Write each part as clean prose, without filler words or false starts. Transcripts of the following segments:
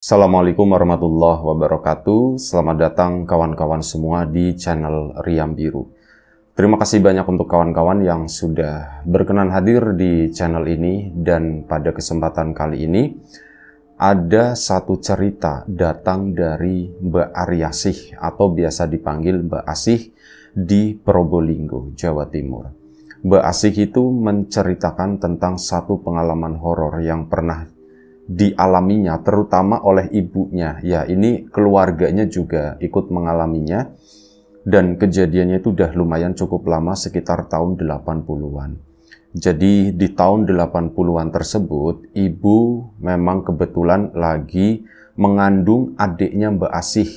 Assalamualaikum warahmatullahi wabarakatuh. Selamat datang kawan-kawan semua di channel Riam Biru. Terima kasih banyak untuk kawan-kawan yang sudah berkenan hadir di channel ini. Dan pada kesempatan kali ini ada satu cerita datang dari Mbak Aryasih atau biasa dipanggil Mbak Asih di Probolinggo, Jawa Timur. Mbak Asih itu menceritakan tentang satu pengalaman horor yang pernah dialaminya, terutama oleh ibunya. Ya, ini keluarganya juga ikut mengalaminya. Dan kejadiannya itu udah lumayan cukup lama, sekitar tahun 80-an. Jadi di tahun 80-an tersebut, ibu memang kebetulan lagi mengandung adiknya Mbak Asih,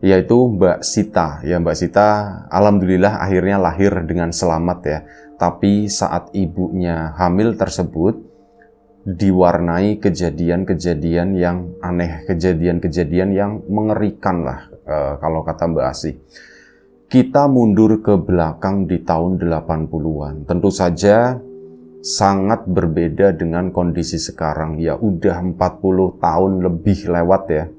yaitu Mbak Sita. Ya, Mbak Sita alhamdulillah akhirnya lahir dengan selamat ya. Tapi saat ibunya hamil tersebut diwarnai kejadian-kejadian yang aneh, kejadian-kejadian yang mengerikan lah kalau kata Mbak Asih. Kita mundur ke belakang di tahun 80-an. Tentu saja sangat berbeda dengan kondisi sekarang. Ya udah 40 tahun lebih lewat ya.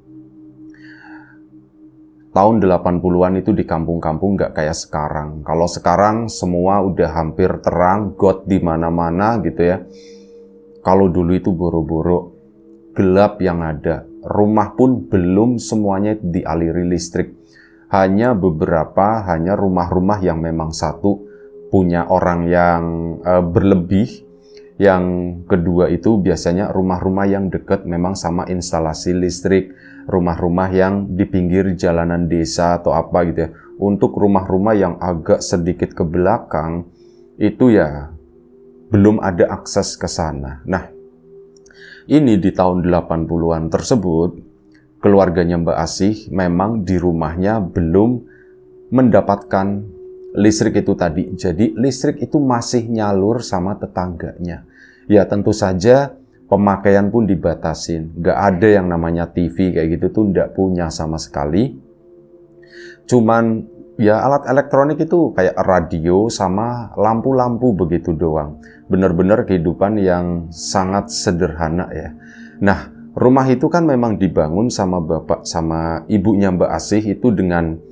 Tahun 80-an itu di kampung-kampung nggak kayak sekarang. Kalau sekarang semua udah hampir terang, got di mana-mana gitu ya. Kalau dulu itu boro-boro gelap yang ada. Rumah pun belum semuanya dialiri listrik. Hanya beberapa, hanya rumah-rumah yang memang satu punya orang yang berlebih. Yang kedua itu biasanya rumah-rumah yang dekat memang sama instalasi listrik. Rumah-rumah yang di pinggir jalanan desa atau apa gitu ya. Untuk rumah-rumah yang agak sedikit ke belakang, itu ya belum ada akses ke sana. Nah, ini di tahun 80-an tersebut, keluarganya Mbak Asih memang di rumahnya belum mendapatkan listrik itu tadi. Jadi listrik itu masih nyalur sama tetangganya. Ya tentu saja pemakaian pun dibatasin. Nggak ada yang namanya TV kayak gitu tuh nggak punya sama sekali. Cuman ya alat elektronik itu kayak radio sama lampu-lampu begitu doang. Bener-bener kehidupan yang sangat sederhana ya. Nah, rumah itu kan memang dibangun sama bapak sama ibunya Mbak Asih itu dengan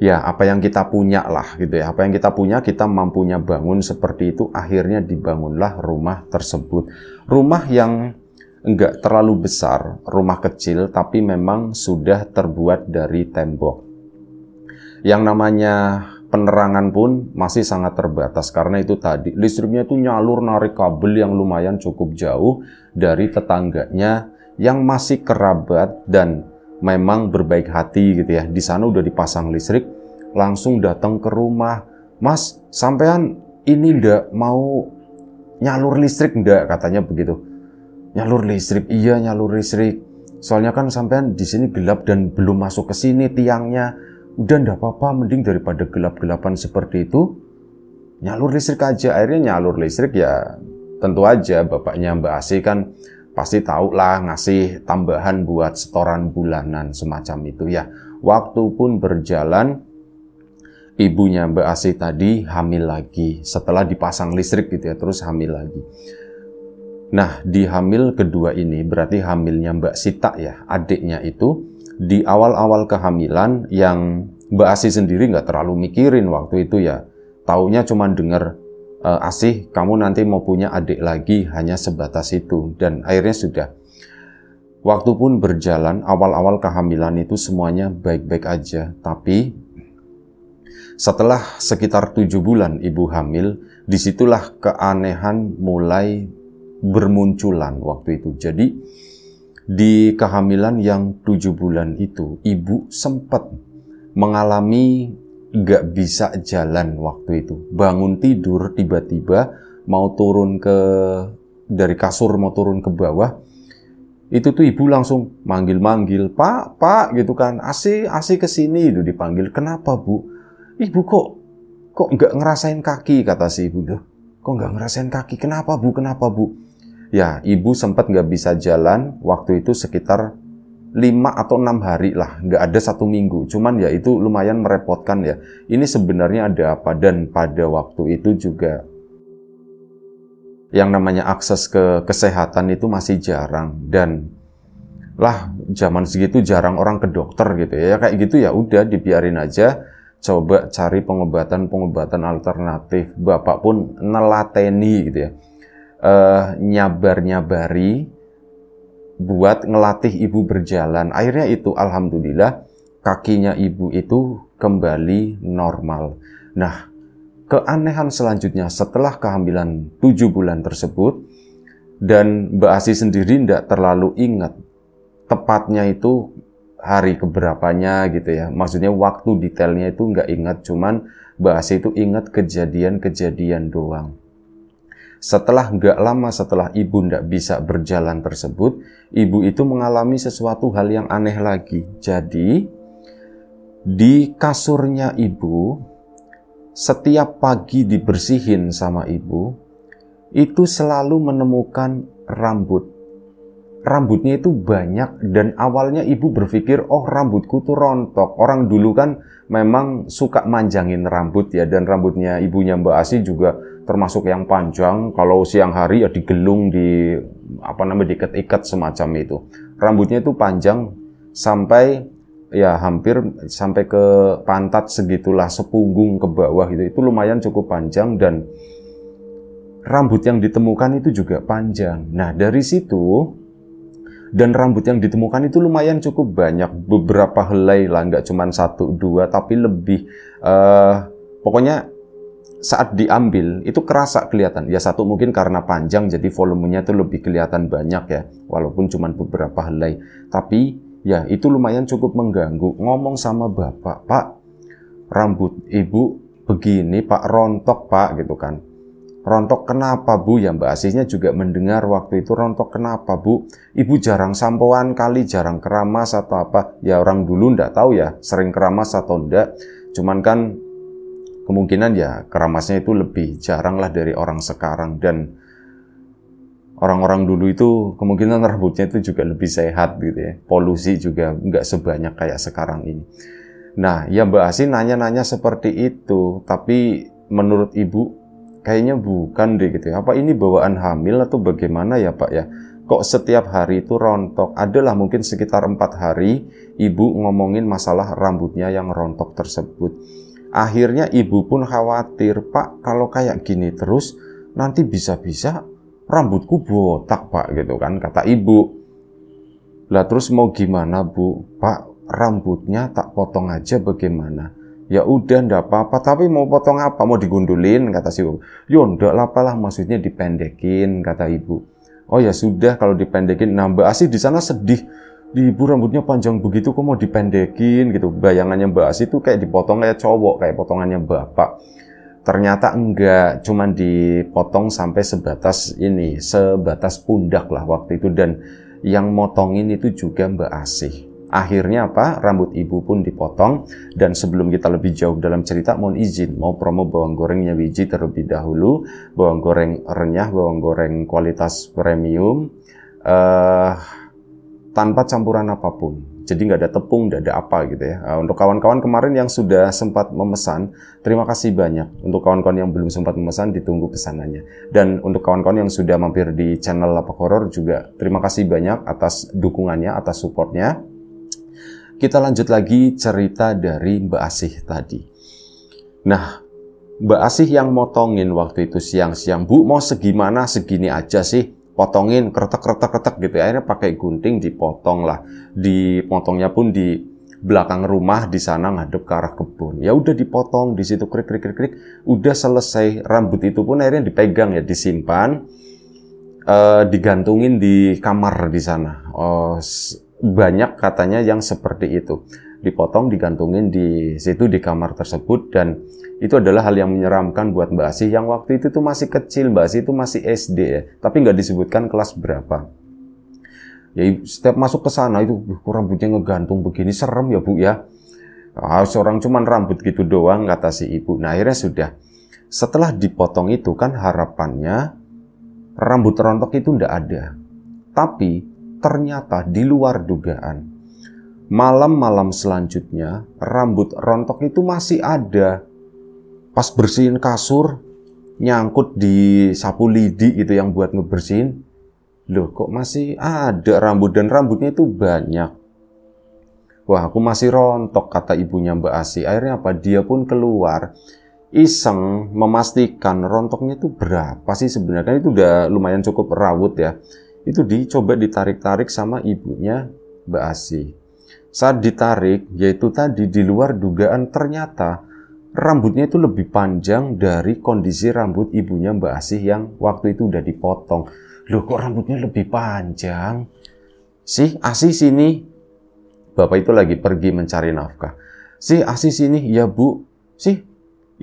ya apa yang kita punya lah gitu ya. Apa yang kita punya kita mampunya bangun seperti itu. Akhirnya dibangunlah rumah tersebut. Rumah yang enggak terlalu besar, rumah kecil tapi memang sudah terbuat dari tembok. Yang namanya penerangan pun masih sangat terbatas karena itu tadi listriknya itu nyalur narik kabel yang lumayan cukup jauh dari tetangganya yang masih kerabat dan memang berbaik hati gitu ya. Di sana udah dipasang listrik, langsung datang ke rumah. Mas, sampean ini ndak mau nyalur listrik ndak, katanya begitu. Nyalur listrik, iya nyalur listrik. Soalnya kan sampean di sini gelap dan belum masuk ke sini tiangnya. Udah ndak apa-apa, mending daripada gelap-gelapan seperti itu, nyalur listrik aja. Akhirnya nyalur listrik ya tentu aja bapaknya Mbak Asih kan pasti tahu lah ngasih tambahan buat setoran bulanan semacam itu ya. Waktu pun berjalan, ibunya Mbak Asih tadi hamil lagi setelah dipasang listrik gitu ya, terus hamil lagi. Nah, di hamil kedua ini berarti hamilnya Mbak Sita ya, adiknya itu. Di awal-awal kehamilan yang Mbak Asih sendiri nggak terlalu mikirin waktu itu ya. Taunya cuma denger, Asih kamu nanti mau punya adik lagi, hanya sebatas itu. Dan akhirnya sudah. Waktu pun berjalan, awal-awal kehamilan itu semuanya baik-baik aja. Tapi setelah sekitar 7 bulan ibu hamil, disitulah keanehan mulai bermunculan waktu itu. Jadi di kehamilan yang 7 bulan itu, ibu sempat mengalami gak bisa jalan waktu itu. Bangun tidur, tiba-tiba mau turun dari kasur, mau turun ke bawah. Itu tuh ibu langsung manggil-manggil, Pak, gitu kan. Asih kesini, itu dipanggil. Kenapa Bu? Ibu kok gak ngerasain kaki, kata si ibu. Kok gak ngerasain kaki? Kenapa Bu? Ya, ibu sempat nggak bisa jalan waktu itu sekitar 5 atau 6 hari lah, nggak ada 1 minggu. Cuman ya itu lumayan merepotkan ya. Ini sebenarnya ada apa? Dan pada waktu itu juga yang namanya akses ke kesehatan itu masih jarang. Dan Lah, zaman segitu jarang orang ke dokter gitu ya. Kayak gitu ya udah dibiarin aja. Coba cari pengobatan alternatif. Bapak pun nelateni gitu ya. Nyabar-nyabari buat ngelatih ibu berjalan. Akhirnya itu alhamdulillah kakinya ibu itu kembali normal. Nah, keanehan selanjutnya setelah kehamilan 7 bulan tersebut, dan Mbak Asih sendiri tidak terlalu ingat tepatnya itu hari keberapanya gitu ya. Maksudnya waktu detailnya itu nggak ingat, cuman Mbak Asih itu ingat kejadian-kejadian doang. Setelah nggak lama setelah ibu nggak bisa berjalan tersebut, ibu itu mengalami sesuatu hal yang aneh lagi. Jadi, di kasurnya ibu, setiap pagi dibersihin sama ibu, itu selalu menemukan rambut. Rambutnya itu banyak dan awalnya ibu berpikir, oh rambutku tuh rontok. Orang dulu kan memang suka manjangin rambut ya, dan rambutnya ibunya Mbak Asih juga termasuk yang panjang. Kalau siang hari ya digelung, diikat-ikat semacam itu. Rambutnya itu panjang sampai ya hampir sampai ke pantat segitulah, sepunggung ke bawah gitu. Itu lumayan cukup panjang dan rambut yang ditemukan itu juga panjang. Nah, dari situ, dan rambut yang ditemukan itu lumayan cukup banyak, beberapa helai lah, nggak cuma 1-2, tapi lebih. Pokoknya saat diambil itu kerasa kelihatan. Ya satu mungkin karena panjang, jadi volumenya itu lebih kelihatan banyak ya, walaupun cuma beberapa helai. Tapi ya itu lumayan cukup mengganggu. Ngomong sama bapak, Pak, rambut ibu begini Pak, rontok Pak, gitu kan. Rontok kenapa Bu? Ya Mbak Asihnya juga mendengar waktu itu, rontok kenapa Bu? Ibu jarang sampoan kali, jarang keramas atau apa? Ya orang dulu ndak tahu ya, sering keramas atau ndak. Cuman kan kemungkinan ya keramasnya itu lebih jarang lah dari orang sekarang. Dan orang-orang dulu itu kemungkinan rambutnya itu juga lebih sehat gitu ya. Polusi juga nggak sebanyak kayak sekarang ini. Nah ya Mbak Asih nanya-nanya seperti itu, tapi menurut ibu kayaknya bukan deh gitu ya. Apa ini bawaan hamil atau bagaimana ya Pak ya? Kok setiap hari itu rontok? Adalah mungkin sekitar 4 hari ibu ngomongin masalah rambutnya yang rontok tersebut. Akhirnya ibu pun khawatir, Pak kalau kayak gini terus nanti bisa-bisa rambutku botak Pak gitu kan, kata ibu. Lah terus mau gimana Bu? Pak rambutnya tak potong aja bagaimana? Ya udah ndak apa-apa, tapi mau potong apa? Mau digundulin? Kata si ibu. Yo ndak lah, maksudnya dipendekin, kata ibu. Oh ya sudah kalau dipendekin. Nah Mbak Asih di sana sedih. Ibu rambutnya panjang begitu kok mau dipendekin gitu. Bayangannya Mbak Asih itu kayak dipotong kayak cowok, kayak potongannya bapak. Ternyata enggak, cuman dipotong sampai sebatas pundak lah waktu itu, dan yang motongin itu juga Mbak Asih. Akhirnya apa? Rambut ibu pun dipotong. Dan sebelum kita lebih jauh dalam cerita, mohon izin mau promo bawang gorengnya Wiji terlebih dahulu. Bawang goreng renyah, bawang goreng kualitas premium, tanpa campuran apapun. Jadi nggak ada tepung, nggak ada apa gitu ya. Untuk kawan-kawan kemarin yang sudah sempat memesan, terima kasih banyak. Untuk kawan-kawan yang belum sempat memesan, ditunggu pesanannya. Dan untuk kawan-kawan yang sudah mampir di channel Lapak Horor juga, terima kasih banyak atas dukungannya, atas supportnya. Kita lanjut lagi cerita dari Mbak Asih tadi. Nah, Mbak Asih yang motongin waktu itu siang-siang, Bu mau segimana, segini aja sih. Potongin, kretek gitu. Akhirnya pakai gunting dipotong lah. Dipotongnya pun di belakang rumah di sana ngadep ke arah kebun. Ya udah dipotong di situ krik. Udah selesai. Rambut itu pun akhirnya dipegang ya, disimpan, digantungin di kamar di sana. Banyak katanya yang seperti itu. Dipotong, digantungin di situ di kamar tersebut, dan itu adalah hal yang menyeramkan buat Mbak Asih yang waktu itu tuh masih kecil. Mbak Asih itu masih SD ya, tapi nggak disebutkan kelas berapa. Ya setiap masuk ke sana itu rambutnya ngegantung begini, serem ya Bu ya. Seorang cuman rambut gitu doang, kata si ibu. Nah akhirnya sudah, setelah dipotong itu kan harapannya rambut rontok itu ndak ada. Tapi ternyata di luar dugaan, malam-malam selanjutnya rambut rontok itu masih ada. Pas bersihin kasur, nyangkut di sapu lidi gitu yang buat ngebersihin, Loh kok masih ada rambut dan rambutnya itu banyak. Wah aku masih rontok, kata ibunya Mbak Asih. Akhirnya apa? Dia pun keluar iseng memastikan rontoknya itu berapa sih sebenarnya. Kan itu udah lumayan cukup rawut ya. Itu dicoba ditarik-tarik sama ibunya Mbak Asih. Saat ditarik, yaitu tadi di luar dugaan, ternyata rambutnya itu lebih panjang dari kondisi rambut ibunya Mbak Asih yang waktu itu udah dipotong. Loh kok rambutnya lebih panjang? Si Asih sini. Bapak itu lagi pergi mencari nafkah. Si Asih sini. Ya Bu. Si,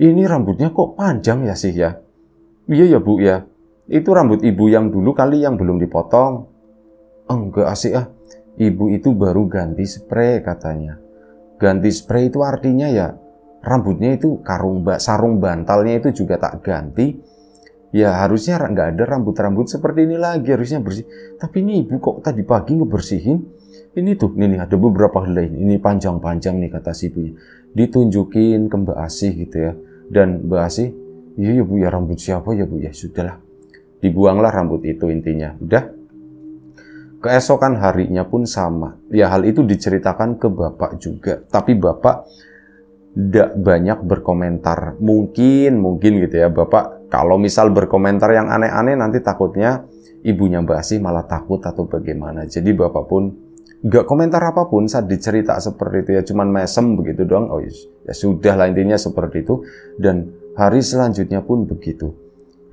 ini rambutnya kok panjang ya sih ya? Iya ya Bu ya. Itu rambut ibu yang dulu kali yang belum dipotong. Enggak Asih ah. Ibu itu baru ganti spray katanya. Ganti spray itu artinya ya rambutnya itu sarung bantalnya itu juga tak ganti. Ya harusnya nggak ada rambut-rambut seperti ini lagi, harusnya bersih. Tapi ini ibu kok tadi pagi ngebersihin. Ini tuh, nih ada beberapa helai. Ini panjang-panjang nih kata si ibunya. Ditunjukin ke Mbak Asih gitu ya. Dan Mbak Asih, iya ya Bu ya, rambut siapa ya Bu ya, sudahlah. Dibuanglah rambut itu intinya. Udah. Keesokan harinya pun sama. Ya hal itu diceritakan ke Bapak juga. Tapi Bapak tidak banyak berkomentar. Mungkin gitu ya. Bapak kalau misal berkomentar yang aneh-aneh nanti takutnya ibunya Mbak Asih malah takut atau bagaimana. Jadi Bapak pun nggak komentar apapun saat dicerita seperti itu ya. Cuman mesem begitu doang. Oh ya sudah lah intinya seperti itu. Dan hari selanjutnya pun begitu.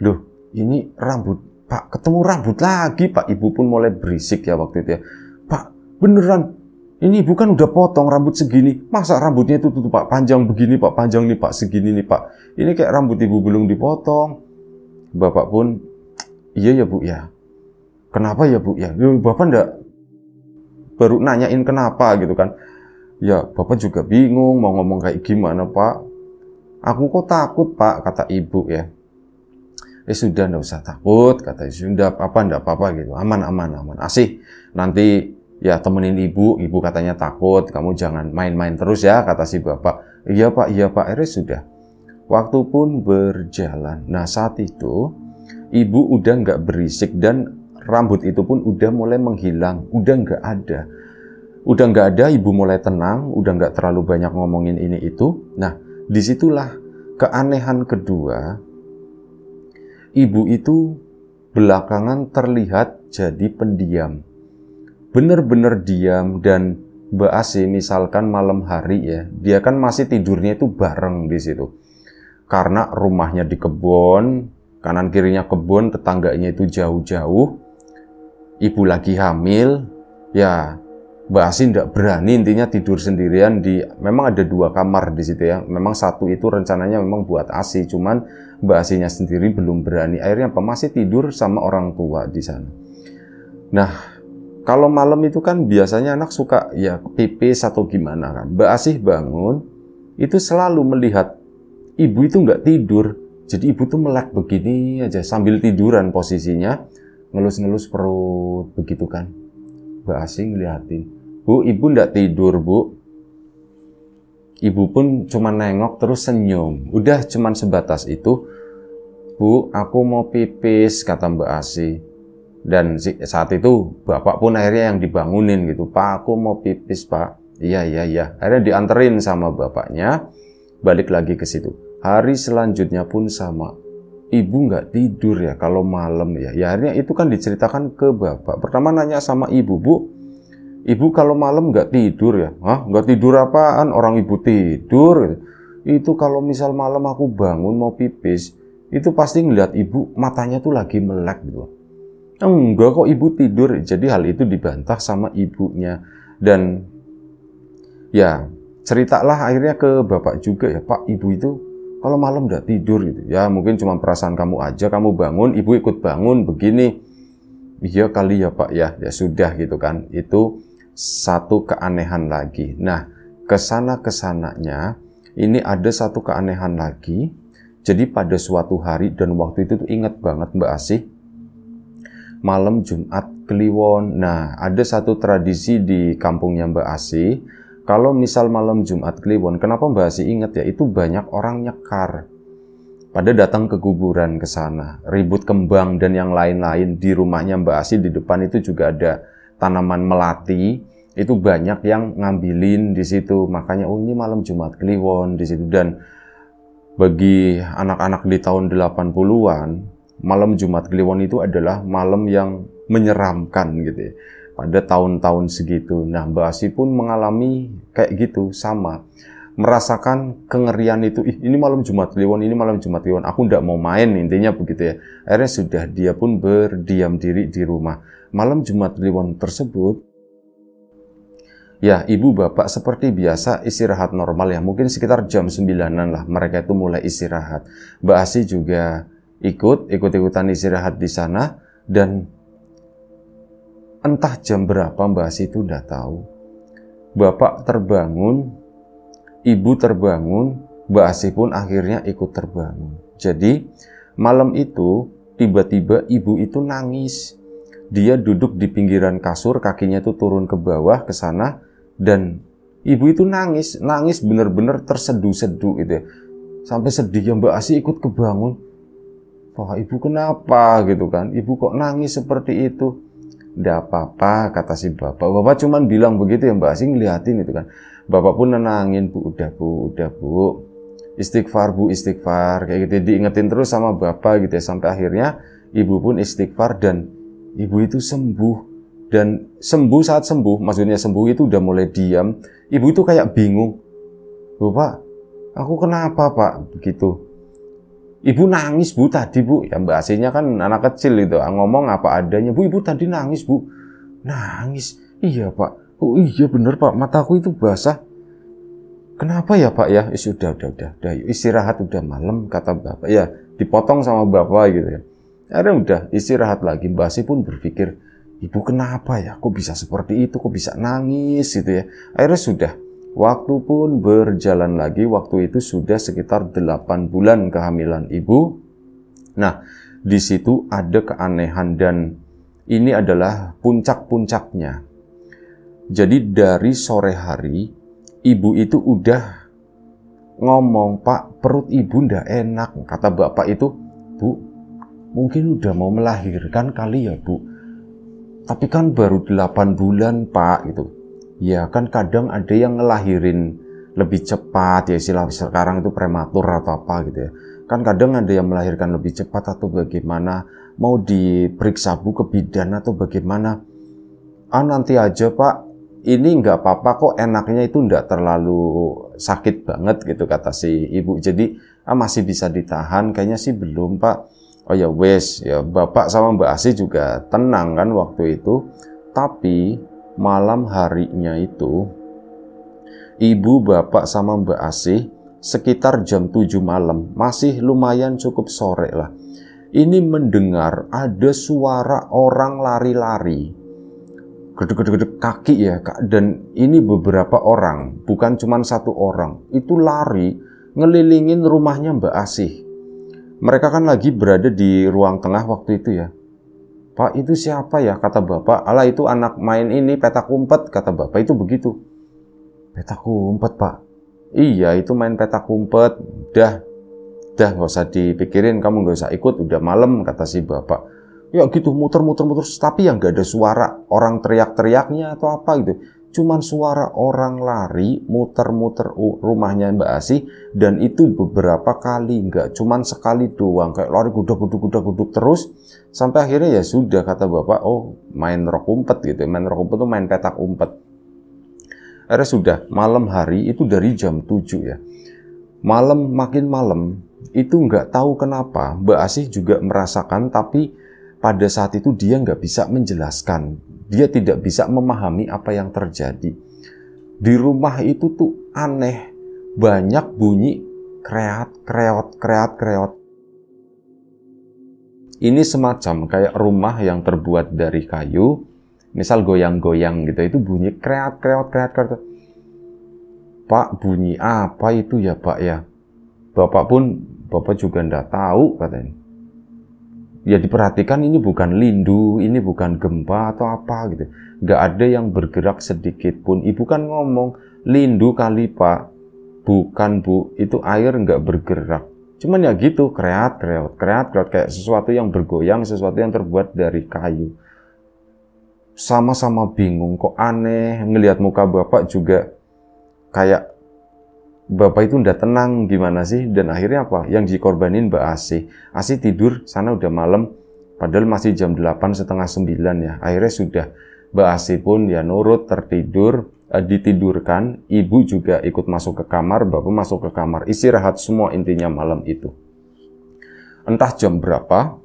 Loh ini rambut Pak, ketemu rambut lagi Pak. Ibu pun mulai berisik ya waktu itu ya. Pak, beneran. Ini ibu kan udah potong rambut segini. Masa rambutnya itu tuh Pak, panjang begini Pak, panjang nih Pak, segini nih Pak. Ini kayak rambut ibu belum dipotong. Bapak pun, iya ya Bu ya. Kenapa ya Bu ya? Bapak enggak baru nanyain kenapa gitu kan. Ya Bapak juga bingung mau ngomong kayak gimana Pak. Aku kok takut Pak, kata ibu ya. Sudah enggak usah takut, kata sudah enggak apa-apa gitu. Aman. Asih, nanti ya temenin ibu katanya takut, kamu jangan main-main terus ya, kata si bapak. Iya Pak, akhirnya sudah. Waktu pun berjalan. Nah saat itu, ibu udah nggak berisik dan rambut itu pun udah mulai menghilang, udah nggak ada. Udah nggak ada, ibu mulai tenang, udah nggak terlalu banyak ngomongin ini itu. Nah, disitulah keanehan kedua. Ibu itu belakangan terlihat jadi pendiam. Bener-bener diam. Dan Mbak Asih misalkan malam hari ya, dia kan masih tidurnya itu bareng di situ. Karena rumahnya di kebun, kanan kirinya kebun, tetangganya itu jauh-jauh. Ibu lagi hamil, ya Mbak Asih tidak berani intinya tidur sendirian memang ada 2 kamar di situ ya. Memang satu itu rencananya memang buat Asih, cuman Mbak Asihnya sendiri belum berani. Akhirnya masih tidur sama orang tua di sana. Nah, kalau malam itu kan biasanya anak suka ya pipis atau gimana kan. Mbak Asih bangun, itu selalu melihat ibu itu nggak tidur. Jadi ibu tuh melek begini aja sambil tiduran posisinya, ngelus-ngelus perut begitu kan. Mbak Asih ngeliatin, Bu, ibu nggak tidur Bu. Ibu pun cuma nengok terus senyum. Udah cuman sebatas itu. Bu, aku mau pipis, kata Mbak Asih. Dan saat itu bapak pun akhirnya yang dibangunin gitu. Pak, aku mau pipis Pak. Iya. Akhirnya dianterin sama bapaknya. Balik lagi ke situ. Hari selanjutnya pun sama. Ibu nggak tidur ya kalau malam ya. Ya akhirnya itu kan diceritakan ke bapak. Pertama nanya sama ibu, Bu, ibu kalau malam nggak tidur ya? Hah? Nggak tidur apaan? Orang ibu tidur. Itu kalau misal malam aku bangun mau pipis, itu pasti ngeliat ibu matanya tuh lagi melek gitu. Enggak kok ibu tidur. Jadi hal itu dibantah sama ibunya. Dan ya ceritalah akhirnya ke bapak juga ya, Pak, ibu itu kalau malam nggak tidur gitu. Ya mungkin cuma perasaan kamu aja, kamu bangun, ibu ikut bangun begini. Iya kali ya Pak ya. Ya sudah gitu kan. Itu satu keanehan lagi. Nah, kesana-kesananya ini ada satu keanehan lagi. Jadi pada suatu hari dan waktu itu tuh ingat banget Mbak Asih, malam Jumat Kliwon. Nah, ada satu tradisi di kampungnya Mbak Asih. Kalau misal malam Jumat Kliwon, kenapa Mbak Asih ingat ya? Itu banyak orang nyekar. pada datang ke kuburan ke sana, ribut kembang dan yang lain-lain. Di rumahnya Mbak Asih di depan itu juga ada tanaman melati, itu banyak yang ngambilin di situ. Makanya oh ini malam Jumat Kliwon di situ. Dan bagi anak-anak di tahun 80-an, malam Jumat Kliwon itu adalah malam yang menyeramkan gitu ya. Pada tahun-tahun segitu. Nah, Mbak Asih pun mengalami kayak gitu, sama. Merasakan kengerian itu, ini malam Jumat Kliwon, ini malam Jumat Kliwon, aku ndak mau main, intinya begitu ya. Akhirnya sudah dia pun berdiam diri di rumah. Malam Jumat Kliwon tersebut, ya ibu bapak seperti biasa istirahat normal ya, mungkin sekitar jam 9-an lah mereka itu mulai istirahat. Mbak Asih juga ikut-ikutan istirahat di sana, dan entah jam berapa Mbak Asih itu udah tahu. Bapak terbangun, ibu terbangun, Mbak Asih pun akhirnya ikut terbangun. Jadi malam itu tiba-tiba ibu itu nangis. Dia duduk di pinggiran kasur, kakinya itu turun ke bawah ke sana, dan ibu itu nangis bener-bener terseduh-seduh gitu ya. Sampai sedih ya, Mbak Asih ikut kebangun. Wah, ibu kenapa gitu kan? Ibu kok nangis seperti itu? Nggak apa-apa, kata si bapak. Bapak cuman bilang begitu ya, Mbak Asih ngeliatin gitu kan. Bapak pun nenangin, Bu, udah Bu. Istighfar Bu, istighfar. Kayak gitu, diingetin terus sama bapak gitu ya. Sampai akhirnya ibu pun istighfar dan ibu itu sembuh. Dan saat sembuh, maksudnya sembuh itu udah mulai diam. Ibu itu kayak bingung. Bapak, aku kenapa Pak? Begitu. Ibu nangis Bu tadi Bu. Ya Mbak Asihnya kan anak kecil itu, ngomong apa adanya. Bu, ibu tadi nangis Bu. Nangis? Iya Pak. Oh iya bener Pak, mataku itu basah. Kenapa ya Pak ya? Udah, istirahat, udah malam, kata bapak. Ya, dipotong sama bapak gitu ya. Akhirnya udah istirahat lagi. Mbak Asih pun berpikir, ibu kenapa ya? Kok bisa seperti itu? Kok bisa nangis gitu ya? Akhirnya sudah. Waktu pun berjalan lagi. Waktu itu sudah sekitar 8 bulan kehamilan ibu. Nah, di situ ada keanehan dan ini adalah puncak-puncaknya. Jadi dari sore hari, ibu itu udah ngomong, Pak, perut ibu ndak enak. Kata bapak itu, Bu, mungkin udah mau melahirkan kali ya Bu. Tapi kan baru 8 bulan Pak gitu. Ya kan kadang ada yang ngelahirin lebih cepat ya, istilah sekarang itu prematur atau apa gitu ya. Kan kadang ada yang melahirkan lebih cepat atau bagaimana. Mau diperiksa Bu ke bidan atau bagaimana. Nanti aja Pak. Ini nggak apa-apa kok, enaknya itu nggak terlalu sakit banget gitu kata si ibu. Jadi masih bisa ditahan, kayaknya sih belum Pak. Oh ya wes, ya bapak sama Mbak Asih juga tenang kan waktu itu. Tapi malam harinya itu, ibu, bapak sama Mbak Asih sekitar jam 7 malam, masih lumayan cukup sore lah. Ini mendengar ada suara orang lari-lari. Gedek-gedek kaki ya, dan ini beberapa orang, bukan cuma satu orang, itu lari ngelilingin rumahnya Mbak Asih. Mereka kan lagi berada di ruang tengah waktu itu ya. Pak, itu siapa ya? Kata bapak. Alah, itu anak main ini petak umpet, kata bapak itu begitu. Petak umpet Pak? Iya, itu main petak umpet. Dah nggak usah dipikirin, kamu nggak usah ikut, udah malam, kata si bapak. Ya gitu, muter-muter, tapi yang gak ada suara orang teriak-teriaknya atau apa gitu. Cuman suara orang lari, muter-muter rumahnya Mbak Asih, dan itu beberapa kali, nggak cuman sekali doang, kayak lari guduk terus, sampai akhirnya ya sudah, kata bapak, oh main rok umpet gitu, main rok umpet tuh main petak umpet. Akhirnya sudah, malam hari itu dari jam 7 ya. Makin malam, itu nggak tahu kenapa, Mbak Asih juga merasakan, tapi pada saat itu dia nggak bisa menjelaskan. Dia tidak bisa memahami apa yang terjadi. Di rumah itu tuh aneh. Banyak bunyi kreot. Ini semacam kayak rumah yang terbuat dari kayu. Misal goyang-goyang gitu. Itu bunyi kreot. Pak, bunyi apa itu ya Pak ya? Bapak juga nggak tahu katanya. Ya diperhatikan ini bukan lindu, ini bukan gempa atau apa gitu. Nggak ada yang bergerak sedikit pun. Ibu kan ngomong, lindu kali Pak. Bukan Bu, itu air nggak bergerak. Cuman ya gitu, kreat, kayak sesuatu yang bergoyang, sesuatu yang terbuat dari kayu. Sama-sama bingung, kok aneh, ngelihat muka bapak juga kayak bapak itu udah tenang gimana sih. Dan akhirnya apa? Yang dikorbanin Mbak Asih. Asih tidur, sana udah malam, padahal masih jam 8, setengah 9 ya. Akhirnya sudah, Mbak Asih pun ya nurut, tertidur, ditidurkan. Ibu juga ikut masuk ke kamar, bapak masuk ke kamar, istirahat semua intinya malam itu. Entah jam berapa,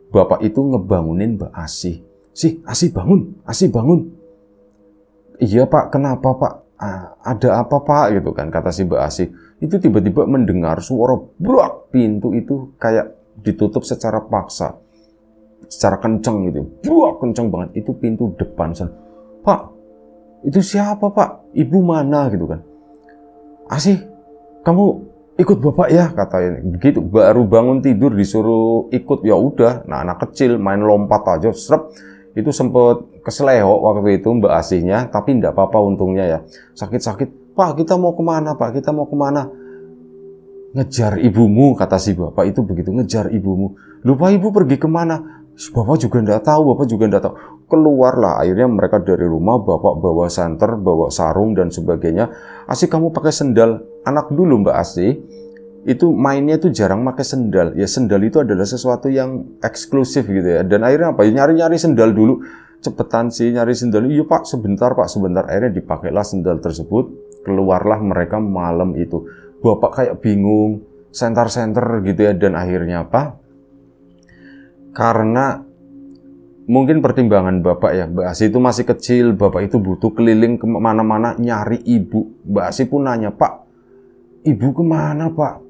bapak itu ngebangunin Mbak Asih. Asih bangun, Asih bangun. Iya Pak, kenapa Pak? Ada apa Pak? Gitu kan, kata si Mbak Asih. Itu tiba-tiba mendengar suara brak, pintu itu kayak ditutup secara paksa, secara kenceng gitu. Brak, kenceng banget. Itu pintu depan. Pak, itu siapa Pak? Ibu mana? Gitu kan. Asih, kamu ikut bapak ya, katanya. Begitu, baru bangun tidur disuruh ikut, ya udah. Nah, anak kecil main lompat aja, srep. Itu sempet keseleo waktu itu Mbak Asihnya, tapi enggak apa-apa untungnya ya. Sakit-sakit, Pak kita mau kemana Pak, kita mau kemana? Ngejar ibumu, kata si bapak itu begitu, ngejar ibumu. Lupa ibu pergi kemana? Bapak juga enggak tahu, Keluarlah, akhirnya mereka dari rumah, bapak bawa santer, bawa sarung dan sebagainya. Asih kamu pakai sendal. Anak dulu Mbak Asih, itu mainnya tuh jarang pakai sendal. Ya sendal itu adalah sesuatu yang eksklusif gitu ya. Dan akhirnya apa? Nyari-nyari sendal dulu. Cepetan sih nyari sendal. Iya Pak, sebentar Pak, sebentar. Akhirnya dipakailah sendal tersebut. Keluarlah mereka malam itu. Bapak kayak bingung, senter-senter gitu ya. Dan akhirnya apa? Karena mungkin pertimbangan bapak ya, Mbak Asih itu masih kecil. Bapak itu butuh keliling kemana-mana nyari ibu. Mbak Asih pun nanya, Pak, ibu kemana Pak?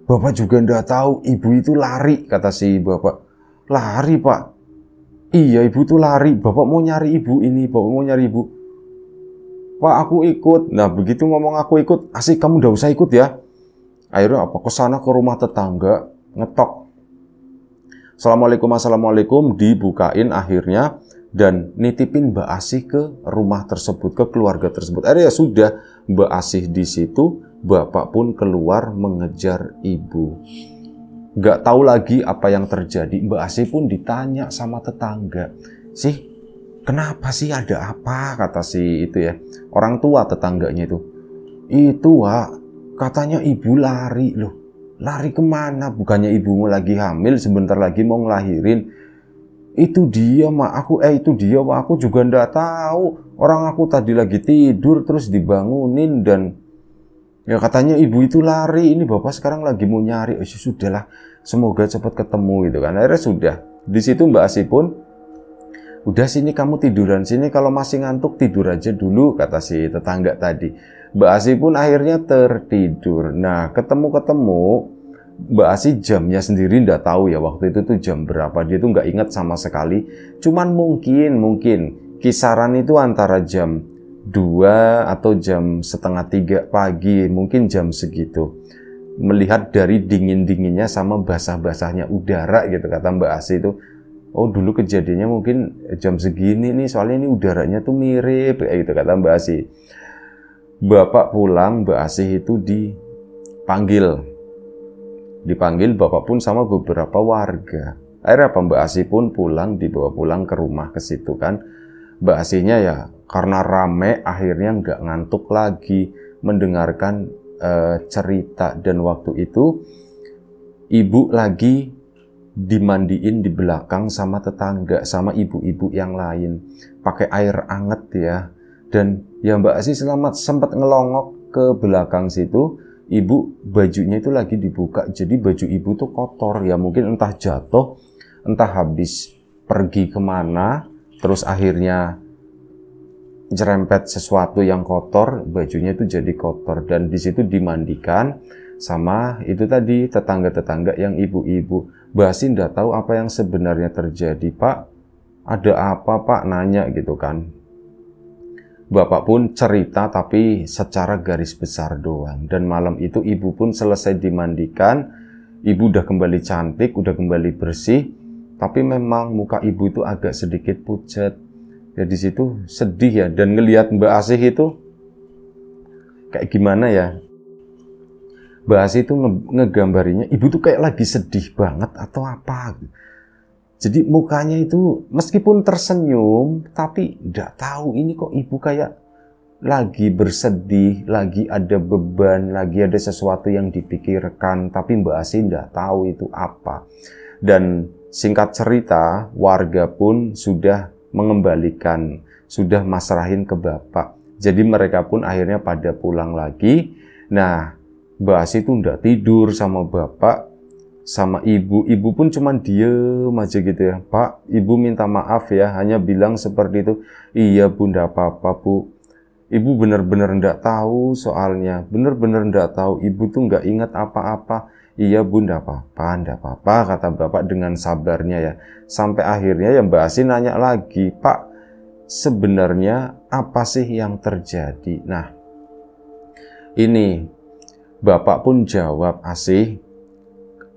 Bapak juga ndak tahu, ibu itu lari, kata si bapak. Lari Pak? Iya ibu itu lari, bapak mau nyari ibu ini, bapak mau nyari ibu. Pak aku ikut. Nah begitu ngomong aku ikut, Asih kamu ndak usah ikut ya. Akhirnya apa? Kesana ke rumah tetangga, ngetok. Assalamualaikum, dibukain akhirnya. Dan nitipin Mbak Asih ke rumah tersebut, ke keluarga tersebut. Akhirnya ya sudah, Mbak Asih di situ, bapak pun keluar mengejar ibu. Gak tahu lagi apa yang terjadi. Mbak Asih pun ditanya sama tetangga, sih kenapa sih, ada apa? Kata si itu ya, orang tua tetangganya itu. Itu Wak, katanya ibu lari loh. Lari kemana? Bukannya ibumu lagi hamil, sebentar lagi mau ngelahirin. Itu dia mak, itu dia mak, aku juga ndak tahu. Orang aku tadi lagi tidur terus dibangunin dan ya katanya ibu itu lari. Ini bapak sekarang lagi mau nyari. Oh sudahlah, semoga cepat ketemu gitu kan. Akhirnya sudah. Di situ Mbak Asih pun, udah sini kamu tiduran sini, kalau masih ngantuk tidur aja dulu, kata si tetangga tadi. Mbak Asih pun akhirnya tertidur. Nah ketemu Mbak Asih jamnya sendiri nggak tahu ya waktu itu tuh jam berapa, dia tuh nggak ingat sama sekali. Cuman mungkin kisaran itu antara jam 2 atau jam setengah 3 pagi, mungkin jam segitu. Melihat dari dingin-dinginnya sama basah-basahnya udara gitu, kata Mbak Asih itu. Oh dulu kejadiannya mungkin jam segini nih, soalnya ini udaranya tuh mirip gitu, kata Mbak Asih. Bapak pulang, Mbak Asih itu dipanggil bapak pun sama beberapa warga. Akhirnya apa? Mbak Asih pun pulang, dibawa pulang ke rumah ke situ kan. Mbak Asihnya ya karena rame akhirnya nggak ngantuk lagi mendengarkan cerita. Dan waktu itu ibu lagi dimandiin di belakang sama tetangga, sama ibu-ibu yang lain, pakai air anget ya. Dan ya Mbak Asih sempat ngelongok ke belakang situ. Ibu bajunya itu lagi dibuka, jadi baju ibu tuh kotor ya, mungkin entah jatuh, entah habis pergi kemana, terus akhirnya jerempet sesuatu yang kotor, bajunya itu jadi kotor. Dan di situ dimandikan sama itu tadi tetangga-tetangga yang ibu-ibu. Mbak Asih nggak tahu apa yang sebenarnya terjadi. Pak, ada apa Pak? Nanya gitu kan. Bapak pun cerita tapi secara garis besar doang. Dan malam itu ibu pun selesai dimandikan. Ibu udah kembali cantik, udah kembali bersih. Tapi memang muka ibu itu agak sedikit pucat. Ya di situ sedih ya. Dan ngelihat Mbak Asih itu kayak gimana ya. Mbak Asi itu ngegambarinya ibu tuh kayak lagi sedih banget atau apa. Jadi mukanya itu meskipun tersenyum, tapi nggak tahu ini kok ibu kayak lagi bersedih, lagi ada beban, lagi ada sesuatu yang dipikirkan, tapi Mbak Asi nggak tahu itu apa. Dan singkat cerita, warga pun sudah mengembalikan, sudah masrahin ke bapak. Jadi mereka pun akhirnya pada pulang lagi. Nah, Mbak Asi itu nggak tidur sama bapak, sama ibu. Ibu pun cuman diem aja gitu ya. Pak, ibu minta maaf ya, hanya bilang seperti itu. Iya bu, nggak apa-apa bu. Ibu bener-bener nggak tahu soalnya. Bener-bener nggak tahu. Ibu tuh nggak ingat apa-apa. Iya bu, nggak apa-apa, kata bapak dengan sabarnya ya. Sampai akhirnya ya Mbak Asi nanya lagi, Pak, sebenarnya apa sih yang terjadi? Nah, ini bapak pun jawab, Asi,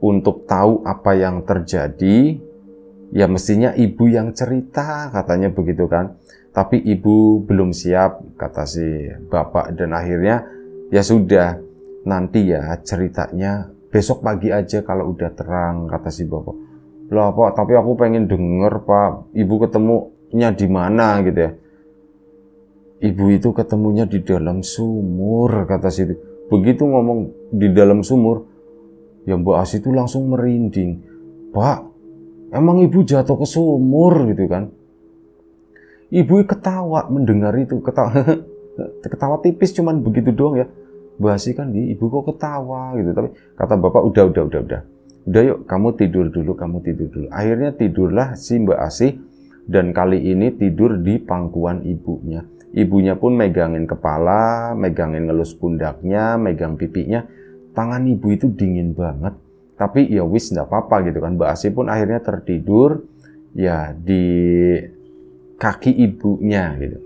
untuk tahu apa yang terjadi, ya mestinya ibu yang cerita, katanya begitu kan. Tapi ibu belum siap, kata si bapak. Dan akhirnya, ya sudah, nanti ya ceritanya besok pagi aja kalau udah terang, kata si bapak. Loh Pak, tapi aku pengen denger Pak, ibu ketemunya di mana gitu ya. Ibu itu ketemunya di dalam sumur, kata si itu. Begitu ngomong di dalam sumur, ya Mbak Asi itu langsung merinding. Pak, emang ibu jatuh ke sumur gitu kan. Ibu ketawa mendengar itu, ketawa tipis cuman begitu doang ya. Mbak Asi kan ibu kok ketawa gitu. Tapi kata bapak udah yuk kamu tidur dulu. Akhirnya tidurlah si Mbak Asi. Dan kali ini tidur di pangkuan ibunya. Ibunya pun megangin kepala, megangin ngelus pundaknya, megang pipinya. Tangan ibu itu dingin banget. Tapi ya wis nggak apa-apa gitu kan. Mbak Asi pun akhirnya tertidur ya di kaki ibunya gitu.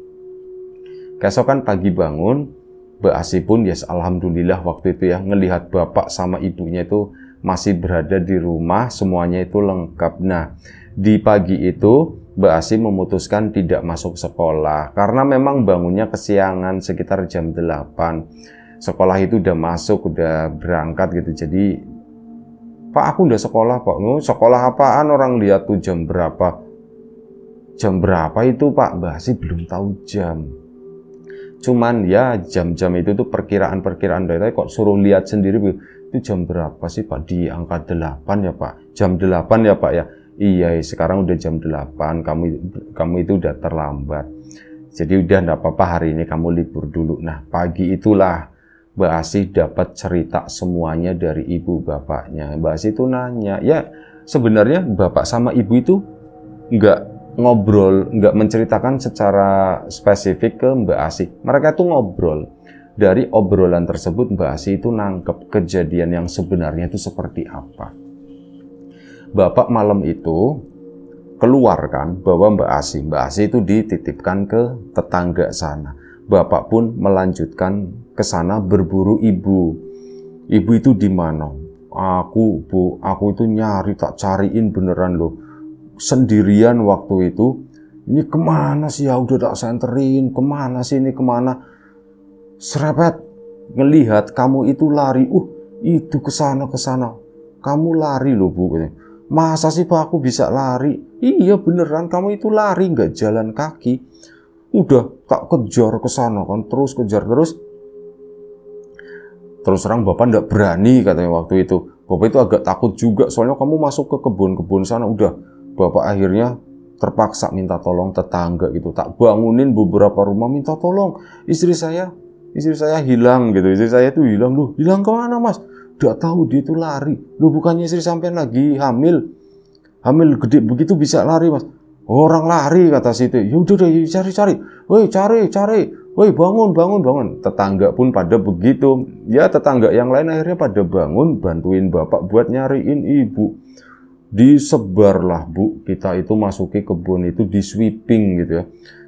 Keesokan pagi bangun, Mbak Asi pun ya alhamdulillah waktu itu ya ngelihat bapak sama ibunya itu masih berada di rumah, semuanya itu lengkap. Nah, di pagi itu Mbak Asi memutuskan tidak masuk sekolah karena memang bangunnya kesiangan sekitar jam 8. Sekolah itu udah masuk, udah berangkat gitu. Jadi, Pak aku udah sekolah Pak. Sekolah apaan, orang lihat tuh jam berapa. Jam berapa itu Pak? Mbak Asi belum tahu jam. Cuman ya jam-jam itu tuh perkiraan dari kok suruh lihat sendiri itu jam berapa sih Pak? Di angka 8 ya Pak. Jam 8 ya Pak ya. Iya, sekarang udah jam 8. Kamu itu udah terlambat. Jadi udah enggak apa-apa, hari ini kamu libur dulu. Nah, pagi itulah Mbak Asi dapat cerita semuanya dari ibu bapaknya. Mbak Asi itu nanya, ya sebenarnya bapak sama ibu itu enggak ngobrol, nggak menceritakan secara spesifik ke Mbak Asi. Mereka tuh ngobrol. Dari obrolan tersebut Mbak Asi itu nangkep kejadian yang sebenarnya itu seperti apa. Bapak malam itu keluar kan bawa Mbak Asi itu dititipkan ke tetangga sana. Bapak pun melanjutkan ke sana berburu ibu. Ibu itu di mana? Aku itu nyari, tak cariin beneran loh. Sendirian waktu itu. Ini kemana sih ya, udah tak senterin, kemana sih ini, kemana. Serepet ngelihat kamu itu lari, itu kesana kamu lari loh bu. Masa sih Pak aku bisa lari? Iya beneran, kamu itu lari, nggak jalan kaki. Udah tak kejar kesana kan, terus kejar terus terang bapak nggak berani katanya waktu itu. Bapak itu agak takut juga soalnya kamu masuk ke kebun-kebun sana. Udah bapak akhirnya terpaksa minta tolong tetangga gitu. Tak bangunin beberapa rumah, minta tolong. Istri saya hilang gitu. Istri saya tuh hilang. Loh, hilang kemana mas? Gak tahu, dia itu lari. Loh, bukannya istri sampean lagi hamil gede begitu bisa lari mas? Orang lari kata situ. Ya udah deh cari. Woi cari. Woi bangun. Tetangga pun pada begitu. Ya tetangga yang lain akhirnya pada bangun bantuin bapak buat nyariin ibu. Disebarlah bu, kita itu masuki kebun itu di sweeping gitu ya.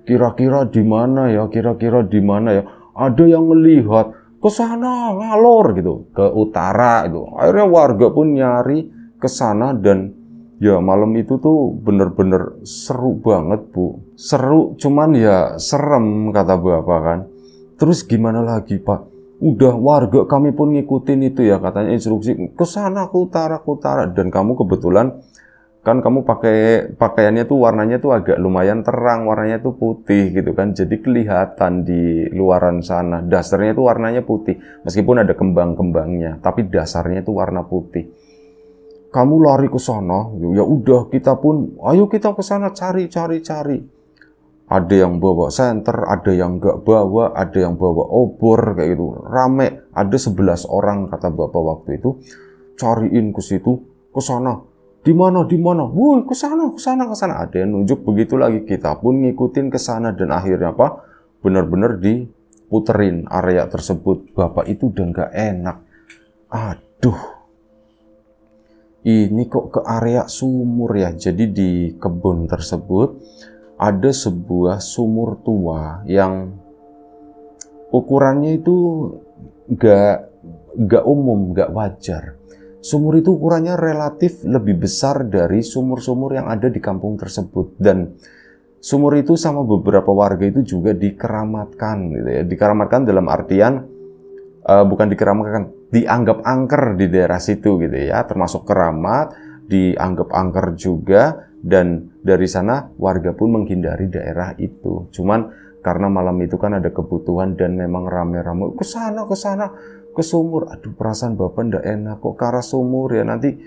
Kira-kira di mana ya? Ada yang melihat ke sana ngalor gitu, ke utara gitu. Akhirnya warga pun nyari ke sana dan ya malam itu tuh bener-bener seru banget bu. Seru, cuman ya serem kata bapak kan. Terus gimana lagi Pak? Udah warga kami pun ngikutin itu ya, katanya instruksi ke sana ke utara, dan kamu kebetulan kan kamu pakai pakaiannya tuh warnanya tuh agak lumayan terang, warnanya tuh putih gitu kan, jadi kelihatan di luaran sana dasarnya tuh warnanya putih meskipun ada kembang-kembangnya, tapi dasarnya tuh warna putih. Kamu lari ke sana, ya udah kita pun ayo kita ke sana cari. Ada yang bawa senter, ada yang nggak bawa, ada yang bawa obor kayak gitu. Rame, ada 11 orang kata bapak waktu itu. Cariin ke situ, ke sana. Di mana? Woi, ke sana. Ada yang nunjuk begitu lagi. Kita pun ngikutin ke sana dan akhirnya apa? Benar-benar diputerin area tersebut. Bapak itu udah nggak enak. Aduh. Ini kok ke area sumur ya. Jadi di kebun tersebut ada sebuah sumur tua yang ukurannya itu nggak umum, nggak wajar. Sumur itu ukurannya relatif lebih besar dari sumur-sumur yang ada di kampung tersebut, dan sumur itu sama beberapa warga itu juga dikeramatkan gitu ya. Dikeramatkan dalam artian bukan dikeramatkan, dianggap angker di daerah situ gitu ya, termasuk keramat, dianggap angker juga. Dan dari sana warga pun menghindari daerah itu. Cuman karena malam itu kan ada kebutuhan dan memang rame-rame ke sana ke sumur. Aduh, perasaan bapak ndak enak kok ke arah sumur ya, nanti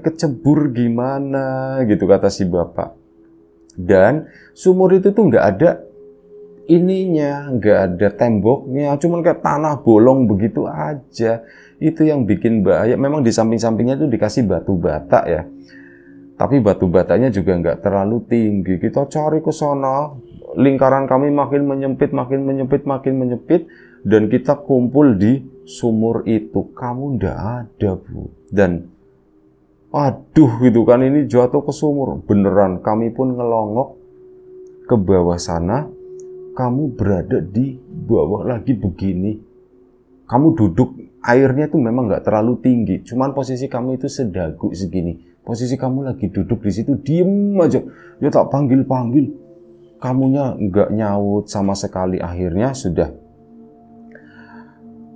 kecebur gimana gitu kata si bapak. Dan sumur itu tuh nggak ada ininya, nggak ada temboknya, cuman kayak tanah bolong begitu aja. Itu yang bikin bahaya. Memang di samping-sampingnya tuh dikasih batu bata ya. Tapi batu batanya juga nggak terlalu tinggi. Kita cari ke sana, lingkaran kami makin menyempit, dan kita kumpul di sumur itu. Kamu nggak ada, Bu. Dan aduh gitu kan, ini jatuh ke sumur. Beneran, kami pun ngelongok ke bawah sana. Kamu berada di bawah lagi begini. Kamu duduk, airnya tuh memang nggak terlalu tinggi. Cuman posisi kamu itu sedagu segini. Posisi kamu lagi duduk di situ, diem aja. Ya tak panggil-panggil, kamunya nggak nyaut sama sekali. Akhirnya sudah,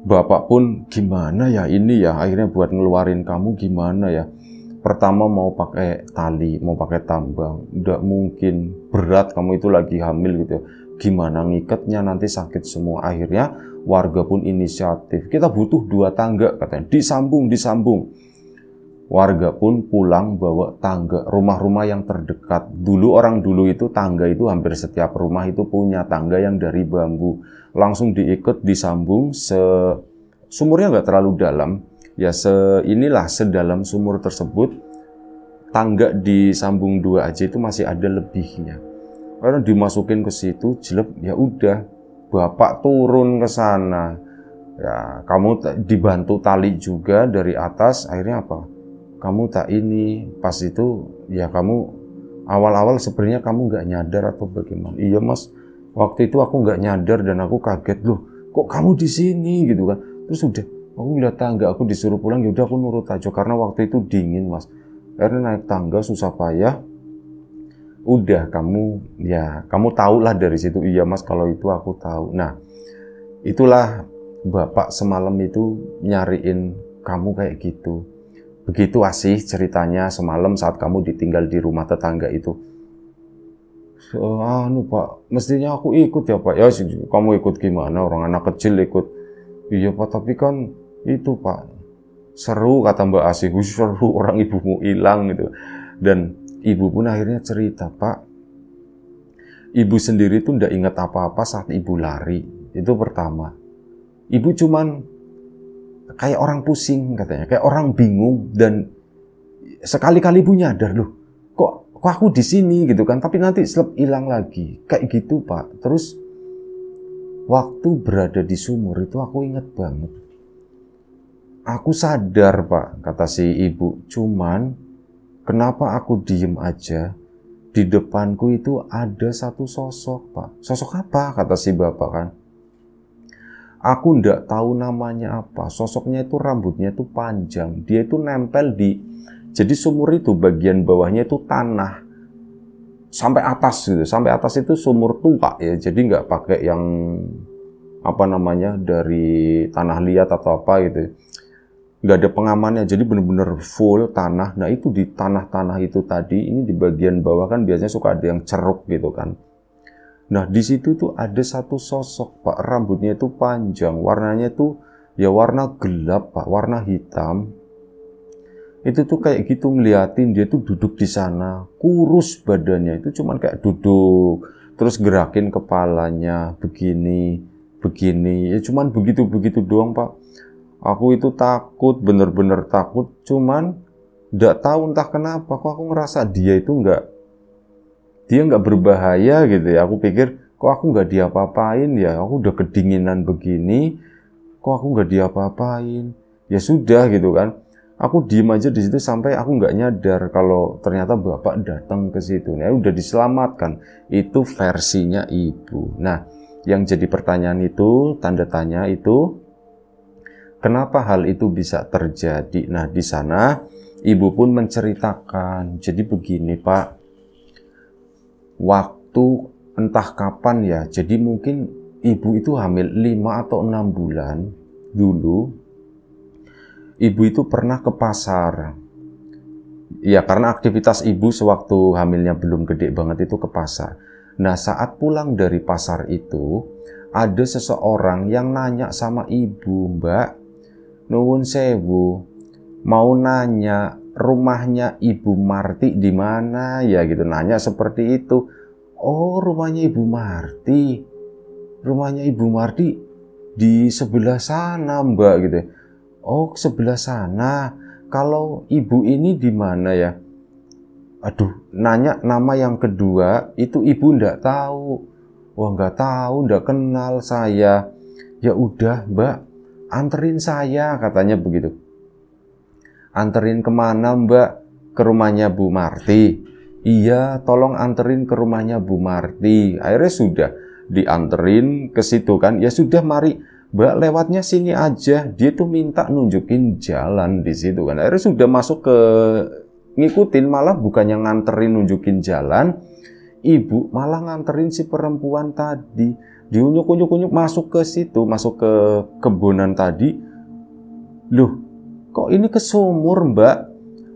bapak pun gimana ya ini ya, akhirnya buat ngeluarin kamu gimana ya. Pertama mau pakai tali, mau pakai tambang, nggak mungkin, berat, kamu itu lagi hamil gitu ya. Gimana ngikatnya, nanti sakit semua. Akhirnya warga pun inisiatif, kita butuh 2 tangga katanya, disambung. Warga pun pulang bawa tangga, rumah-rumah yang terdekat. Orang dulu itu tangga itu hampir setiap rumah itu punya tangga yang dari bambu. Langsung diikat, disambung, sumurnya nggak terlalu dalam. Ya sedalam sumur tersebut, tangga disambung 2 aja itu masih ada lebihnya. Karena dimasukin ke situ, jelek, ya udah, bapak turun ke sana. Ya, kamu dibantu tali juga dari atas, akhirnya apa? Kamu tak ini, pas itu ya kamu awal-awal sebenarnya kamu nggak nyadar atau bagaimana? Iya mas, waktu itu aku nggak nyadar dan aku kaget, loh kok kamu di sini gitu kan? Terus udah, aku lihat tangga, aku disuruh pulang, ya udah aku nurut aja karena waktu itu dingin mas. Karena naik tangga susah payah. Udah kamu tahulah dari situ. Iya mas, kalau itu aku tahu. Nah, itulah bapak semalam itu nyariin kamu kayak gitu. Begitu Asih ceritanya semalam saat kamu ditinggal di rumah tetangga itu. Pak, mestinya aku ikut ya Pak. Ya kamu ikut gimana, orang anak kecil ikut. Iya Pak, tapi kan itu Pak, seru kata Mbak Asih. Seru, orang ibumu hilang gitu. Dan ibu pun akhirnya cerita, Pak, ibu sendiri tuh ndak ingat apa-apa saat ibu lari. Itu pertama. Ibu cuman kayak orang pusing katanya, kayak orang bingung, dan sekali-kali ibu nyadar, loh, kok aku di sini gitu kan, tapi nanti selep hilang lagi, kayak gitu Pak. Terus waktu berada di sumur itu aku ingat banget, aku sadar Pak, kata si ibu, cuman kenapa aku diem aja, di depanku itu ada satu sosok Pak. Sosok apa? Kata si bapak kan. Aku ndak tahu namanya apa. Sosoknya itu rambutnya itu panjang. Dia itu nempel jadi sumur itu bagian bawahnya itu tanah. Sampai atas gitu. Sampai atas itu sumur tua ya. Jadi nggak pakai yang apa namanya, dari tanah liat atau apa gitu. Nggak ada pengamannya, jadi bener-bener full tanah. Nah itu di tanah-tanah itu tadi, ini di bagian bawah kan biasanya suka ada yang ceruk gitu kan. Nah di situ tuh ada satu sosok Pak, rambutnya itu panjang, warnanya tuh ya warna gelap Pak, warna hitam. Itu tuh kayak gitu ngeliatin, dia tuh duduk di sana, kurus badannya, itu cuman kayak duduk, terus gerakin kepalanya begini, begini, ya cuman begitu-begitu doang Pak. Aku itu takut, bener-bener takut, cuman nggak tahu entah kenapa, kok aku ngerasa dia itu nggak berbahaya gitu ya. Aku pikir, kok aku nggak diapa-apain ya, aku udah kedinginan begini, kok aku nggak diapa-apain. Ya sudah gitu kan. Aku diem aja di situ sampai aku nggak nyadar kalau ternyata bapak datang ke situ. Nah, udah diselamatkan. Itu versinya ibu. Nah, yang jadi pertanyaan itu, tanda tanya itu, kenapa hal itu bisa terjadi? Nah, di sana ibu pun menceritakan. Jadi begini, Pak. Waktu entah kapan ya. Jadi mungkin ibu itu hamil 5 atau 6 bulan dulu. Ibu itu pernah ke pasar. Ya, karena aktivitas ibu sewaktu hamilnya belum gede banget itu ke pasar. Nah, saat pulang dari pasar itu, ada seseorang yang nanya sama ibu, Mbak, nuwun sewu, mau nanya rumahnya Ibu Marti di mana ya gitu, nanya seperti itu. Oh, rumahnya Ibu Marti. Rumahnya Ibu Marti di sebelah sana, Mbak gitu. Oh, sebelah sana. Kalau ibu ini di mana ya? Aduh, nanya nama yang kedua, itu ibu ndak tahu. Wah, nggak tahu, ndak kenal saya. Ya udah, Mbak, anterin saya, katanya begitu. Anterin kemana, Mbak? Ke rumahnya Bu Marti. Iya, tolong anterin ke rumahnya Bu Marti. Akhirnya sudah dianterin ke situ kan. Ya sudah, mari. Mbak, lewatnya sini aja. Dia tuh minta nunjukin jalan di situ kan. Akhirnya sudah masuk ke ngikutin, malah bukannya nganterin nunjukin jalan, ibu malah nganterin si perempuan tadi. Diunyuk-unyuk masuk ke situ, masuk ke kebonan tadi. Loh, kok ini ke sumur, Mbak?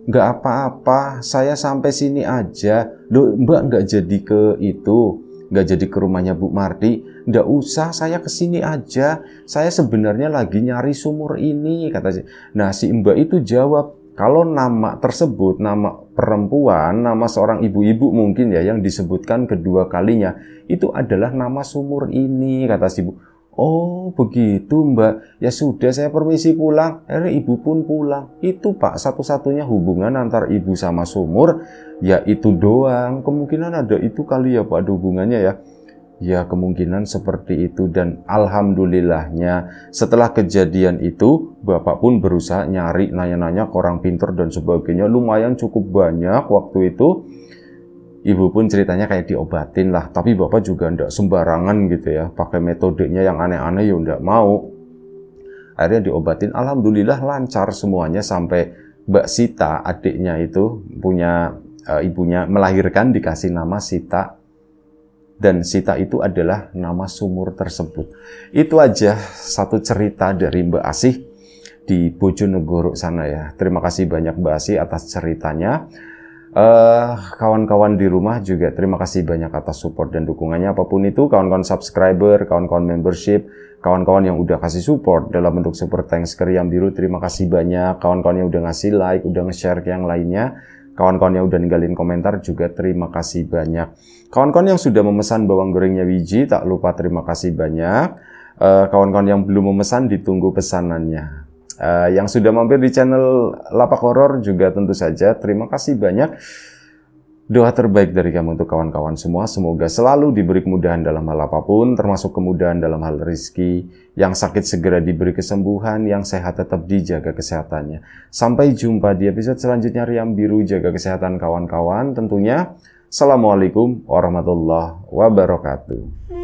Nggak apa-apa, saya sampai sini aja. Loh, Mbak nggak jadi ke itu, nggak jadi ke rumahnya Bu Marti. Nggak usah, saya kesini aja. Saya sebenarnya lagi nyari sumur ini, kata si. Nah, si Mbak itu jawab, kalau nama tersebut, nama perempuan, nama seorang ibu-ibu mungkin ya, yang disebutkan kedua kalinya, itu adalah nama sumur ini, kata si ibu. Oh, begitu Mbak. Ya sudah, saya permisi pulang. Akhirnya ibu pun pulang. Itu Pak, satu-satunya hubungan antar ibu sama sumur, ya itu doang. Kemungkinan ada itu kali ya Pak, ada hubungannya ya. Ya kemungkinan seperti itu, dan alhamdulillahnya setelah kejadian itu bapak pun berusaha nyari, nanya-nanya ke orang pinter dan sebagainya, lumayan cukup banyak waktu itu. Ibu pun ceritanya kayak diobatin lah, tapi bapak juga ndak sembarangan gitu ya, pakai metodenya yang aneh-aneh ya ndak mau. Akhirnya diobatin, alhamdulillah lancar semuanya sampai Mbak Sita, adiknya itu punya ibunya melahirkan, dikasih nama Sita. Dan Sita itu adalah nama sumur tersebut. Itu aja satu cerita dari Mbak Asih di Bojonegoro sana ya. Terima kasih banyak Mbak Asih atas ceritanya. Kawan-kawan di rumah juga terima kasih banyak atas support dan dukungannya. Apapun itu, kawan-kawan subscriber, kawan-kawan membership, kawan-kawan yang udah kasih support dalam bentuk super thanks ke Riam Biru, terima kasih banyak. Kawan-kawan yang udah ngasih like, udah nge-share ke yang lainnya, kawan-kawan yang udah ninggalin komentar juga terima kasih banyak. Kawan-kawan yang sudah memesan bawang gorengnya Wiji, tak lupa terima kasih banyak. Kawan-kawan yang belum memesan, ditunggu pesanannya. Yang sudah mampir di channel Lapak Horor juga tentu saja terima kasih banyak. Doa terbaik dari kami untuk kawan-kawan semua, semoga selalu diberi kemudahan dalam hal apapun, termasuk kemudahan dalam hal rezeki. Yang sakit segera diberi kesembuhan, yang sehat tetap dijaga kesehatannya. Sampai jumpa di episode selanjutnya Riam Biru, jaga kesehatan kawan-kawan tentunya. Assalamualaikum warahmatullahi wabarakatuh.